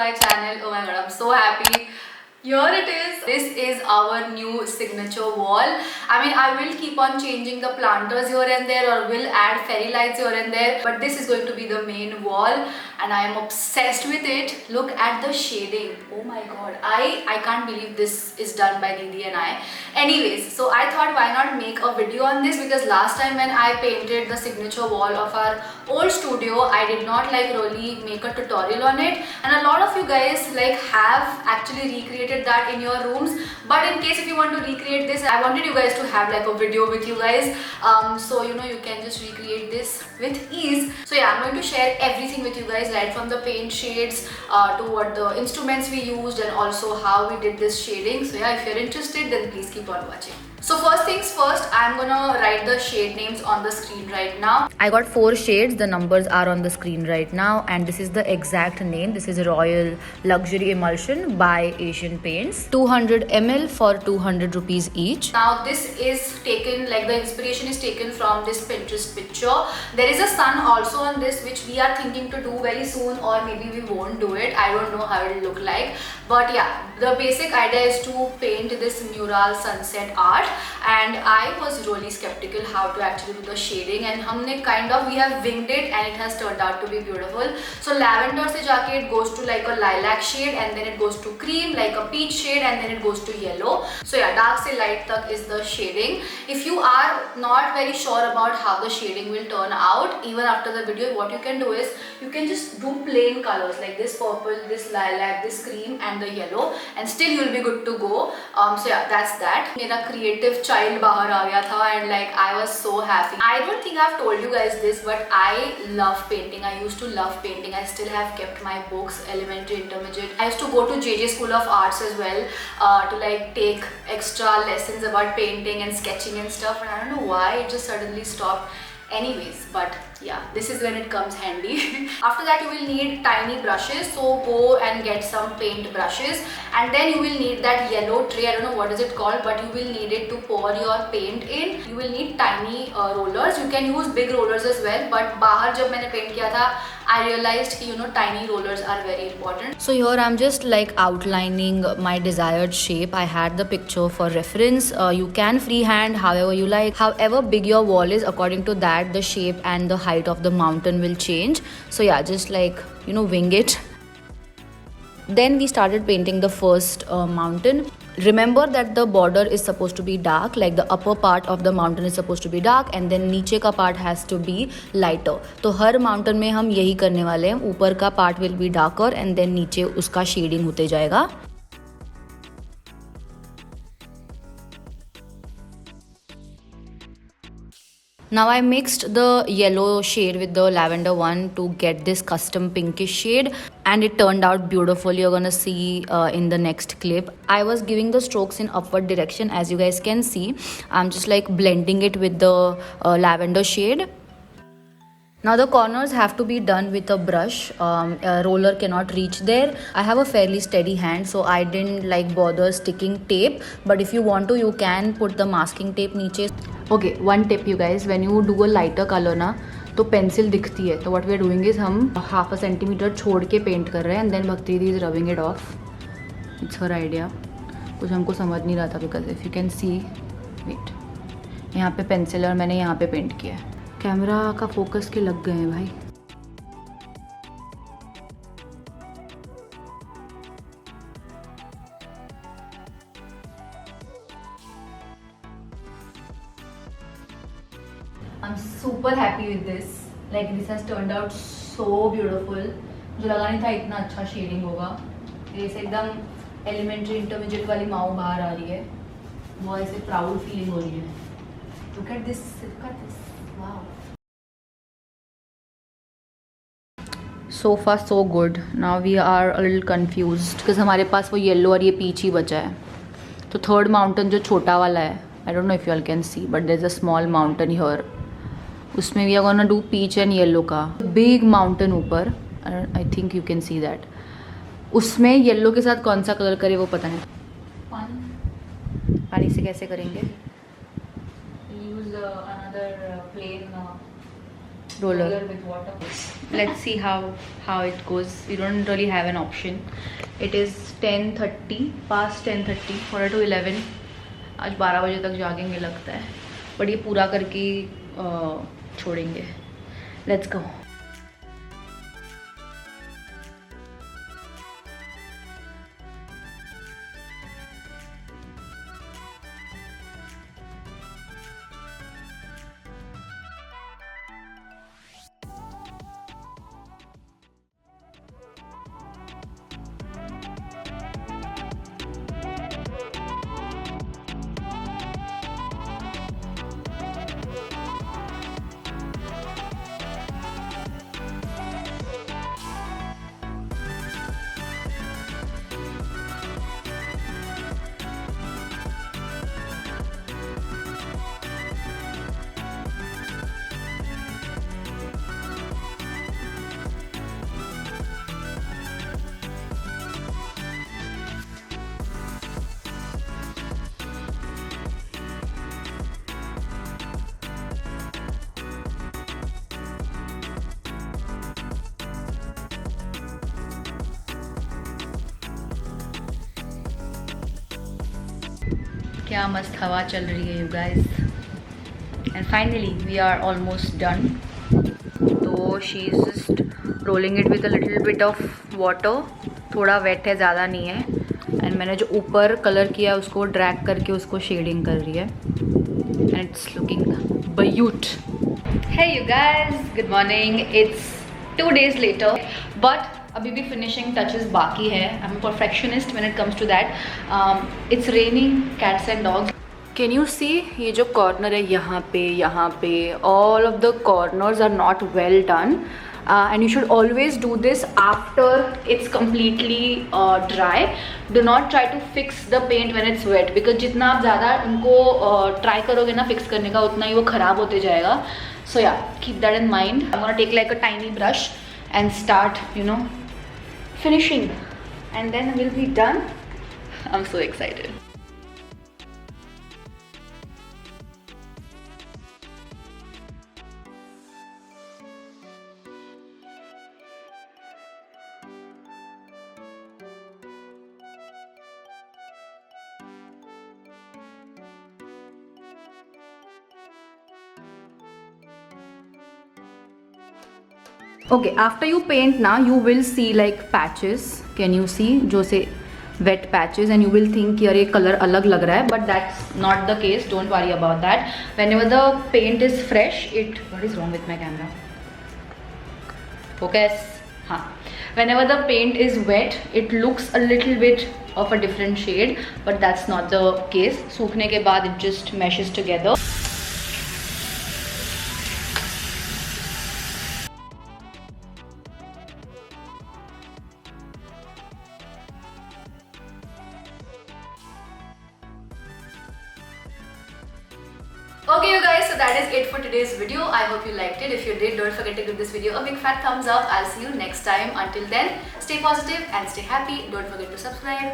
my channel. Oh my god, I'm so happy. Here it is. This is our new signature wall. I mean, I will keep on changing the planters here and there, or will add fairy lights here and there, but this is going to be the main wall and I am obsessed with it. Look at the shading. Oh my god, I can't believe this is done by Didi and I. Anyways, so I thought why not make a video on this, because last time when I painted the signature wall of our old studio, I did not like really make a tutorial on it, and a lot of you guys like have actually recreated that in your rooms. But in case if you want to recreate this, I wanted you guys to have like a video with you guys, so you know you can just recreate this with ease. So yeah, I'm going to share everything with you guys, right from the paint shades to what the instruments we used and also how we did this shading. So yeah, if you're interested, then please keep on watching. So first things first, I'm gonna write the shade names on the screen right now. I got 4 shades, the numbers are on the screen right now, and this is the exact name. This is Royal Luxury Emulsion by Asian Paints. 200 ml for 200 rupees each. Now this is taken, like the inspiration is taken from this Pinterest picture. There is a sun also on this, which we are thinking to do very soon, or maybe we won't do it. I don't know how it will look like. But yeah, the basic idea is to paint this mural sunset art, and I was really skeptical how to actually do the shading, and we have winged it and it has turned out to be beautiful. So lavender se jaake it goes to like a lilac shade, and then it goes to cream, like a peach shade, and then it goes to yellow. So yeah, dark se light tak is the shading. If you are not very sure about how the shading will turn out, even after the video, what you can do is you can just do plain colors like this purple, this lilac, this cream and the yellow, and still you will be good to go. So yeah, that's that. Mera creative child bahar aa gaya tha, and like I was so happy. I don't think I've told you guys this, but I love painting. I used to love painting. I still have kept my books, elementary, intermediate. I used to go to JJ School of Arts as well to like take extra lessons about painting and sketching and stuff, and I don't know why it just suddenly stopped. Anyways, but yeah, this is when it comes handy. After that you will need tiny brushes, so go and get some paint brushes, and then you will need that yellow tray. I don't know what is it called, but you will need it to pour your paint in. You will need tiny rollers. You can use big rollers as well, but bahar jab maine paint kiya tha, I realized you know tiny rollers are very important. So here I'm just like outlining my desired shape. I had the picture for reference. You can freehand however you like. However big your wall is, according to that the shape and the height of the mountain will change. So yeah, just like you know wing it. Then we started painting the first mountain. Remember that the border is supposed to be dark, like the upper part of the mountain is supposed to be dark, and then नीचे का part has to be lighter. तो हर mountain में हम यही करने वाले हैं. ऊपर का part will be darker and then नीचे उसका shading होते जाएगा. Now I mixed the yellow shade with the lavender one to get this custom pinkish shade, and it turned out beautiful. You're gonna see in the next clip. I was giving the strokes in upward direction, as you guys can see. I'm just like blending it with the lavender shade. Now the corners have to be done with a brush. A roller cannot reach there. I have a fairly steady hand, so I didn't like bother sticking tape, but if you want to, you can put the masking tape नीचे. Okay, one tip you guys, when you do a lighter color ना, तो pencil दिखती है. तो what we are doing is हम half a centimeter छोड़ के paint कर रहे हैं, and then Bhakti Didi is rubbing it off. It's her idea. कुछ हमको समझ नहीं रहा था, because if you can see, wait, यहाँ पे पेंसिल और मैंने यहाँ पे पेंट किया है. कैमरा का फोकस के लग गए हैं भाई. I'm super happy with this. Like this has turned out so beautiful. मुझे लगा नहीं था इतना अच्छा शेडिंग होगा. ये से एकदम एलिमेंट्री इंटरमीडिएट वाली माऊ बाहर आ रही है. बहुत ऐसे प्राउड फीलिंग हो रही है. Look at this. Look at this. Wow. So far so good. Now we are a little confused because हमारे पास वो येलो और ये पीच ही बचा है. तो थर्ड माउंटेन जो छोटा वाला है, I don't know if you all can see, but there's a small mountain here. उसमें we are gonna do peach and yellow का big mountain ऊपर. I think you can see that. उसमें yellow के साथ कौन सा कलर करे वो पता नहीं. पानी से कैसे करेंगे? Use another plain roller. with water. Let's see how it goes. We don't really have an option. It is 10:30, past 10:30, quarter to 11. आज 12 बजे तक जागेंगे लगता है, बट ये पूरा करके छोड़ेंगे. Let's go. क्या मस्त हवा चल रही है you guys. And finally we are almost done. तो she is just rolling it with a little bit of water. थोड़ा वेट है, ज़्यादा नहीं है. एंड मैंने जो ऊपर कलर किया है उसको ड्रैग करके उसको शेडिंग कर रही है. And it's looking beaut. Hey you guys, good morning. It's 2 days later, but अभी भी फिनिशिंग टचेस बाकी है. I am perfectionist when it comes to that. It's raining cats and dogs. Can you see ये जो corner है यहाँ पे all of the corners are not well done. And you should always do this after it's completely dry. Do not try to fix the paint when it's wet, because जितना आप ज़्यादा इनको try करोगे ना fix करने का, उतना ही वो ख़राब होते जाएगा. So yeah, keep that in mind. I'm gonna take like a tiny brush and start, finishing, and then we'll be done. I'm so excited. Okay, after you paint now, you will see like patches. Can you see? जो से wet patches, and you will think यार ये color अलग लग रहा है, but that's not the case. Don't worry about that. Whenever the paint is fresh, what is wrong with my camera? Focus. हाँ. Whenever the paint is wet, it looks a little bit of a different shade, but that's not the case. सूखने के बाद it just meshes together. Okay you guys, so that is it for today's video. I hope you liked it. If you did, don't forget to give this video a big fat thumbs up. I'll see you next time. Until then, stay positive and stay happy. Don't forget to subscribe.